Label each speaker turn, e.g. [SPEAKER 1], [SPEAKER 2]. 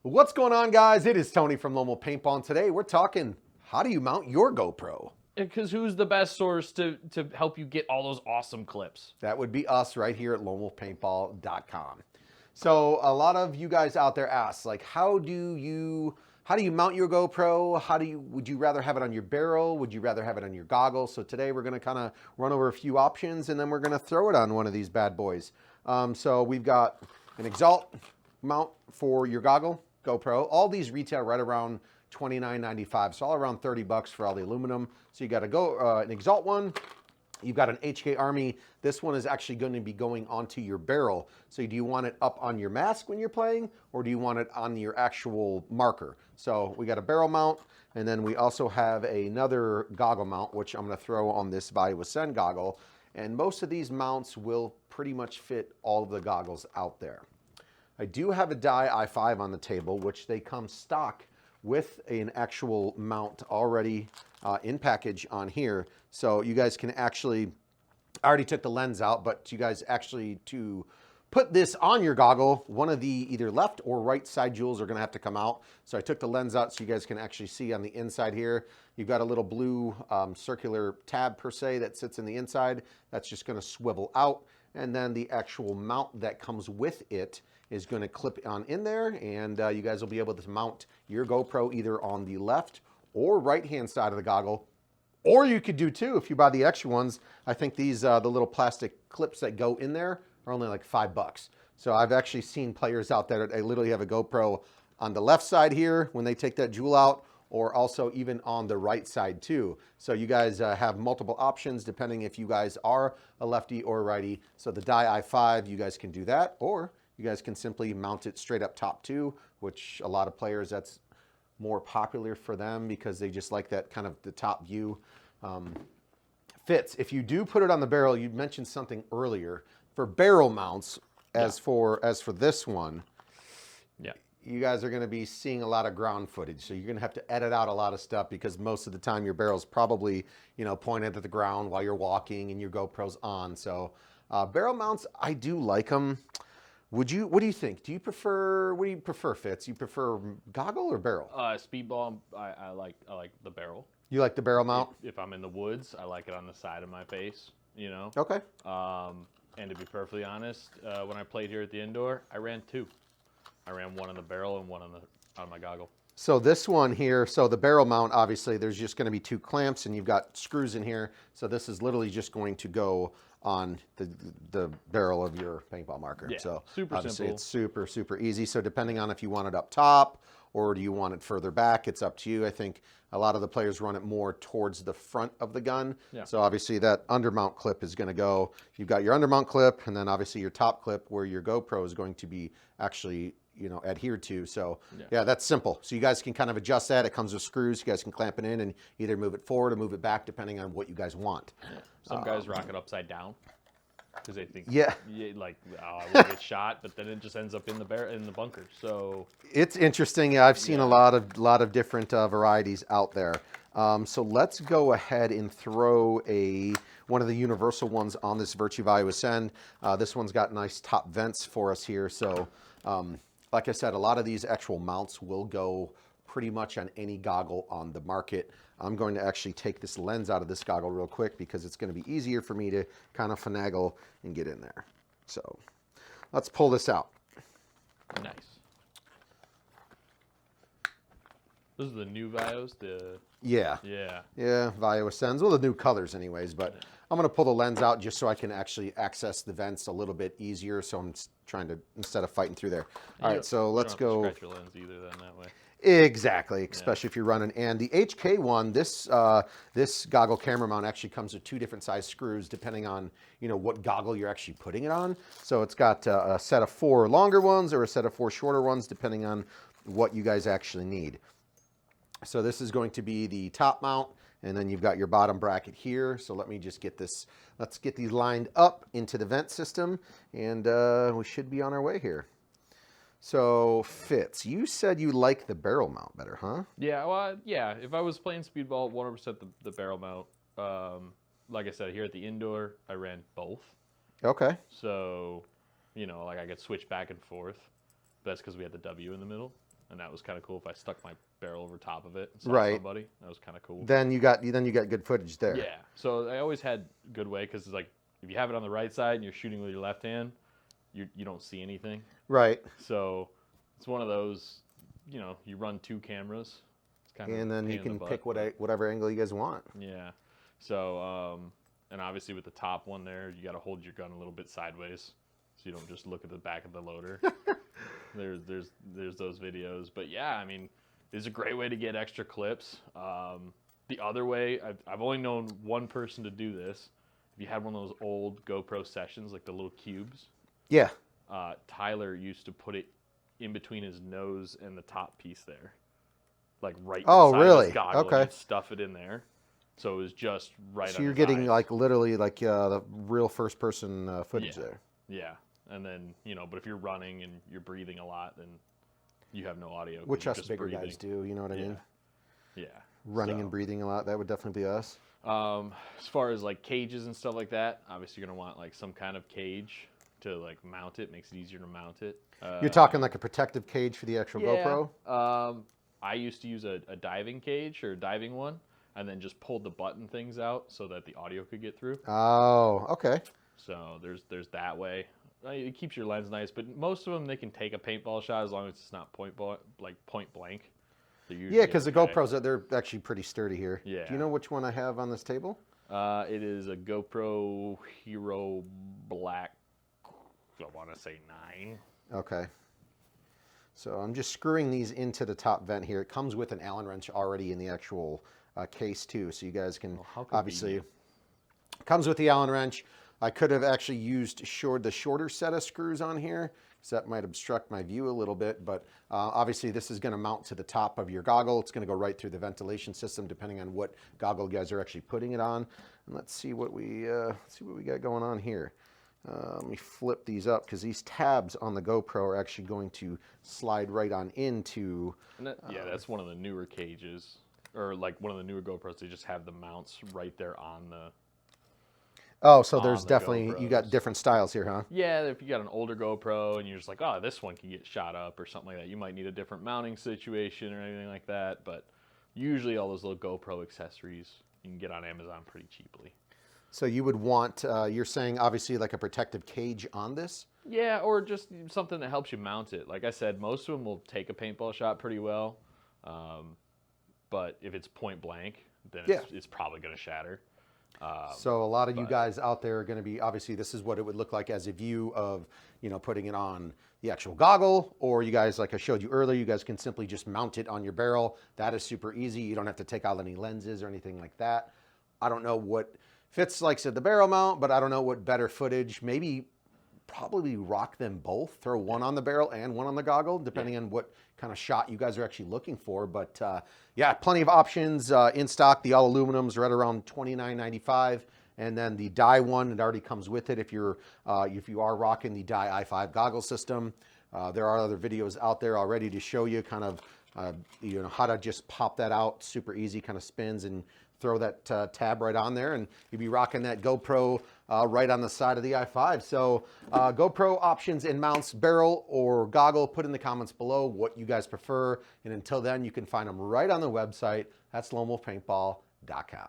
[SPEAKER 1] What's going on, guys? It is Tony from Lomo Paintball, and today we're talking how do you mount your GoPro?
[SPEAKER 2] Because who's the best source to help you get all those awesome clips?
[SPEAKER 1] That would be us right here at lomopaintball.com. So a lot of you guys out there ask, like, how do you mount your GoPro? Would you rather have it on your barrel? Would you rather have it on your goggle? So today we're going to kind of run over a few options, and then we're going to throw it on one of these bad boys. So we've got an exalt mount for your goggle, GoPro. All these retail right around $29.95, so all around 30 bucks for all the aluminum. So you got an exalt one. You've got an HK Army. This one is actually going to be going onto your barrel. So do you want it up on your mask when you're playing, or do you want it on your actual marker? So we got a barrel mount, and then we also have another goggle mount, which I'm going to throw on this Value Ascend goggle. And most of these mounts will pretty much fit all of the goggles out there. I do have a Dye i5 on the table, which they come stock with an actual mount already in package on here. So you guys can actually, I already took the lens out, but you guys actually, to put this on your goggle, one of the either left or right side jewels are gonna have to come out. So I took the lens out so you guys can actually see on the inside here. You've got a little blue circular tab per se that sits in the inside. That's just gonna swivel out. And then the actual mount that comes with it is going to clip on in there, and you guys will be able to mount your GoPro either on the left or right hand side of the goggle. Or you could do too, if you buy the extra ones. I think these the little plastic clips that go in there are only like $5. So I've actually seen players out there, they literally have a GoPro on the left side here when they take that jewel out, or also even on the right side too. So you guys have multiple options depending if you guys are a lefty or a righty. So the Dye i5, you guys can do that, or you guys can simply mount it straight up top too, which a lot of players, that's more popular for them because they just like that kind of the top view. Fits. If you do put it on the barrel, you mentioned something earlier. For barrel mounts, as for this one, you guys are going to be seeing a lot of ground footage. So you're going to have to edit out a lot of stuff because most of the time your barrel's probably, pointed at the ground while you're walking and your GoPro's on. So barrel mounts, I do like them. What do you think? What do you prefer, Fitz? You prefer goggle or barrel?
[SPEAKER 2] Speedball, I like the barrel.
[SPEAKER 1] You like the barrel mount?
[SPEAKER 2] If I'm in the woods, I like it on the side of my face,
[SPEAKER 1] Okay.
[SPEAKER 2] And to be perfectly honest, when I played here at the indoor, I ran two. I ran one on the barrel and one on my goggle.
[SPEAKER 1] So this one here, so the barrel mount, obviously there's just going to be two clamps and you've got screws in here. So this is literally just going to go on the barrel of your paintball marker.
[SPEAKER 2] Yeah,
[SPEAKER 1] so
[SPEAKER 2] super
[SPEAKER 1] obviously
[SPEAKER 2] simple.
[SPEAKER 1] It's super, super easy. So depending on if you want it up top or do you want it further back, it's up to you. I think a lot of the players run it more towards the front of the gun.
[SPEAKER 2] Yeah.
[SPEAKER 1] So obviously that undermount clip is going to go, you've got your undermount clip and then obviously your top clip where your GoPro is going to be actually adhered to. So yeah, that's simple. So you guys can kind of adjust that. It comes with screws. You guys can clamp it in and either move it forward or move it back depending on what you guys want.
[SPEAKER 2] Yeah. Some guys rock it upside down because they think, like, I will get shot, but then it just ends up in the bunker. So
[SPEAKER 1] it's interesting. I've seen a lot of different varieties out there. So let's go ahead and throw one of the universal ones on this Virtue Value Ascend. This one's got nice top vents for us here. So like I said, a lot of these actual mounts will go pretty much on any goggle on the market. I'm going to actually take this lens out of this goggle real quick because it's going to be easier for me to kind of finagle and get in there. So let's pull this out.
[SPEAKER 2] Nice. Those are the new Vios?
[SPEAKER 1] Yeah, Value Ascends. Well, the new colors anyways, but I'm going to pull the lens out just so I can actually access the vents a little bit easier. So I'm trying to, instead of fighting through there. All right, so let's go.
[SPEAKER 2] You don't have to scratch your lens either then that way.
[SPEAKER 1] Exactly, especially if you're running. And the HK one, this goggle camera mount actually comes with two different size screws depending on what goggle you're actually putting it on. So it's got a set of 4 longer ones or a set of 4 shorter ones depending on what you guys actually need. So this is going to be the top mount, and then you've got your bottom bracket here. So let me just get this, let's get these lined up into the vent system, and we should be on our way here. So Fitz, you said you like the barrel mount better, huh?
[SPEAKER 2] Yeah, well, yeah. If I was playing speedball, 100% the barrel mount. Like I said, here at the indoor, I ran both.
[SPEAKER 1] Okay.
[SPEAKER 2] So, like I could switch back and forth. That's because we had the W in the middle. and that was kind of cool. If I stuck my barrel over top of it and saw
[SPEAKER 1] Right.
[SPEAKER 2] somebody, that was kind of cool.
[SPEAKER 1] Then you got good footage there.
[SPEAKER 2] Yeah. So I always had good way because it's like if you have it on the right side and you're shooting with your left hand, you don't see anything.
[SPEAKER 1] Right.
[SPEAKER 2] So it's one of those, you know, you run 2 cameras. It's kind of
[SPEAKER 1] and then
[SPEAKER 2] a pain
[SPEAKER 1] you
[SPEAKER 2] in the
[SPEAKER 1] can
[SPEAKER 2] butt,
[SPEAKER 1] pick
[SPEAKER 2] but-
[SPEAKER 1] whatever angle you guys want.
[SPEAKER 2] Yeah. So and obviously with the top one there, you got to hold your gun a little bit sideways, so you don't just look at the back of the loader. There's those videos, but yeah, I mean, it's a great way to get extra clips. The other way, I've only known one person to do this. If you had one of those old GoPro sessions, like the little cubes.
[SPEAKER 1] Yeah.
[SPEAKER 2] Tyler used to put it in between his nose and the top piece there, like right
[SPEAKER 1] Oh,
[SPEAKER 2] inside
[SPEAKER 1] really?
[SPEAKER 2] his goggle.
[SPEAKER 1] Okay.
[SPEAKER 2] And stuff it in there, so it was just right.
[SPEAKER 1] So
[SPEAKER 2] on
[SPEAKER 1] you're
[SPEAKER 2] his
[SPEAKER 1] getting
[SPEAKER 2] eyes.
[SPEAKER 1] like literally like the real first person footage
[SPEAKER 2] Yeah.
[SPEAKER 1] there.
[SPEAKER 2] Yeah, and then you know, but if you're running and you're breathing a lot, then you have no audio. 'cause
[SPEAKER 1] Which
[SPEAKER 2] you're
[SPEAKER 1] us
[SPEAKER 2] just
[SPEAKER 1] bigger
[SPEAKER 2] breathing.
[SPEAKER 1] guys do, you know what I mean?
[SPEAKER 2] Yeah.
[SPEAKER 1] Running
[SPEAKER 2] So,
[SPEAKER 1] and breathing a lot, that would definitely be us.
[SPEAKER 2] As far as like cages and stuff like that, obviously you're gonna want like some kind of cage to like mount it. Makes it easier to mount it.
[SPEAKER 1] You're talking like a protective cage for the actual GoPro?
[SPEAKER 2] I used to use a diving cage or a diving one, and then just pulled the button things out so that the audio could get through.
[SPEAKER 1] Oh, okay.
[SPEAKER 2] So there's that way. It keeps your lens nice, but most of them they can take a paintball shot as long as it's not point blank.
[SPEAKER 1] Yeah, because the GoPros, they're actually pretty sturdy here.
[SPEAKER 2] Yeah.
[SPEAKER 1] Do you know which one I have on this table?
[SPEAKER 2] It is a GoPro Hero Black. I want to say 9.
[SPEAKER 1] Okay. So I'm just screwing these into the top vent here. It comes with an Allen wrench already in the actual case too, so you guys can
[SPEAKER 2] how
[SPEAKER 1] obviously. Comes with the Allen wrench. I could have actually used the shorter set of screws on here, so that might obstruct my view a little bit, but obviously this is going to mount to the top of your goggle. It's going to go right through the ventilation system depending on what goggle you guys are actually putting it on. And let's see what we got going on here. Let me flip these up because these tabs on the GoPro are actually going to slide right on into.
[SPEAKER 2] Yeah, that's one of the newer cages, or like one of the newer GoPros. They just have the mounts right there on the.
[SPEAKER 1] Oh, so there's
[SPEAKER 2] the
[SPEAKER 1] definitely, you got
[SPEAKER 2] GoPros.
[SPEAKER 1] different styles here, huh?
[SPEAKER 2] Yeah, if you got an older GoPro and you're just like, oh, this one can get shot up or something like that, you might need a different mounting situation or anything like that. But usually all those little GoPro accessories you can get on Amazon pretty cheaply.
[SPEAKER 1] So you would want, you're saying obviously like a protective cage on this?
[SPEAKER 2] Yeah, or just something that helps you mount it. Like I said, most of them will take a paintball shot pretty well. But if it's point blank, then it's probably going to shatter.
[SPEAKER 1] So a lot of you guys out there are going to be, obviously this is what it would look like as a view of, you know, putting it on the actual goggle, or you guys, like I showed you earlier, you guys can simply just mount it on your barrel. That is super easy. You don't have to take out any lenses or anything like that. I don't know what Fitz likes at the barrel mount, but I don't know what better footage. Maybe probably rock them both. Throw one on the barrel and one on the goggle, depending on what kind of shot you guys are actually looking for. But yeah, plenty of options in stock. The all aluminum's right around $29.95, and then the dye one, it already comes with it. If you are rocking the dye i5 goggle system, there are other videos out there already to show you kind of you know, how to just pop that out. Super easy, kind of spins and throw that tab right on there, and you'll be rocking that GoPro right on the side of the i5. So GoPro options and mounts, barrel or goggle, put in the comments below what you guys prefer. And until then, you can find them right on the website. That's lonewolfpaintball.com.